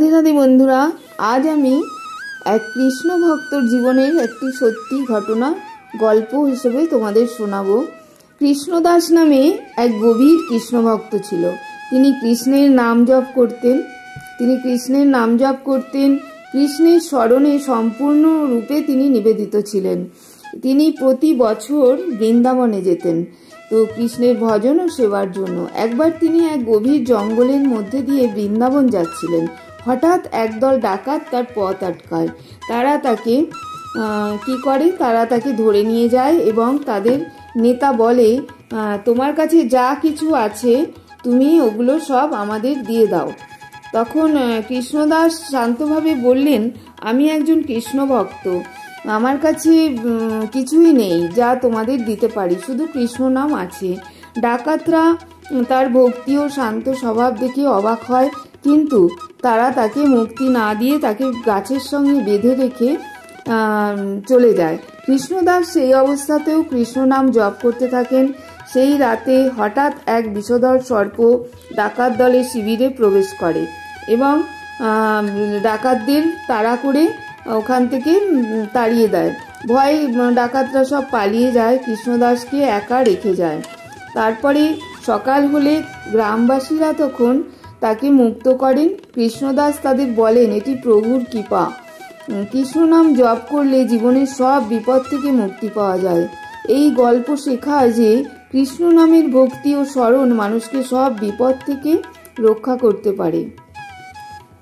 রাধে রাধে বন্ধুরা, আজ আমি এক কৃষ্ণ ভক্তর জীবনের একটি সত্যি ঘটনা গল্প হিসেবে তোমাদের শোনাবো। কৃষ্ণদাস নামে এক গভীর কৃষ্ণ ভক্ত ছিল। তিনি কৃষ্ণের নাম জপ করতেন। কৃষ্ণের স্মরণে সম্পূর্ণ রূপে তিনি নিবেদিত ছিলেন। তিনি প্রতি বছর বৃন্দাবনে যেতেন তো কৃষ্ণের ভজন ও সেবার জন্য। একবার তিনি এক গভীর জঙ্গলের মধ্যে দিয়ে বৃন্দাবন যাচ্ছিলেন। হঠাৎ একদল ডাকাত তার পথ আটকায়। তারা তাকে ধরে নিয়ে যায় এবং তাদের নেতা বলে, তোমার কাছে যা কিছু আছে তুমি ওগুলো সব আমাদের দিয়ে দাও। তখন কৃষ্ণদাস শান্তভাবে বললেন, আমি একজন কৃষ্ণ ভক্ত, আমার কাছে কিছুই নেই যা তোমাদের দিতে পারি, শুধু কৃষ্ণ নাম আছে। ডাকাতরা তার ভক্তি ও শান্ত স্বভাব দেখে অবাক হয়, কিন্তু তারা তাকে মুক্তি না দিয়ে তাকে গাছের সঙ্গে বেঁধে রেখে চলে যায়। কৃষ্ণদাস সেই অবস্থাতেও কৃষ্ণ নাম জপ করতে থাকেন। সেই রাতে হঠাৎ এক বিষধর সর্প ডাকাত দলের শিবিরে প্রবেশ করে এবং ডাকাতদের তাড়া করে ওখান থেকে তাড়িয়ে দেয়। ভয়ে ডাকাতরা সব পালিয়ে যায়, কৃষ্ণদাসকে একা রেখে যায়। তারপরে সকাল হলে গ্রামবাসীরা তখন তাকে মুক্ত করেন। কৃষ্ণদাস তাদের বলেন, এটি প্রভুর কৃপা। কৃষ্ণ নাম জপ করলে জীবনের সব বিপদ থেকে মুক্তি পাওয়া যায়। এই গল্প শেখায় যে কৃষ্ণ নামের ভক্তি ও স্মরণ মানুষকে সব বিপদ থেকে রক্ষা করতে পারে।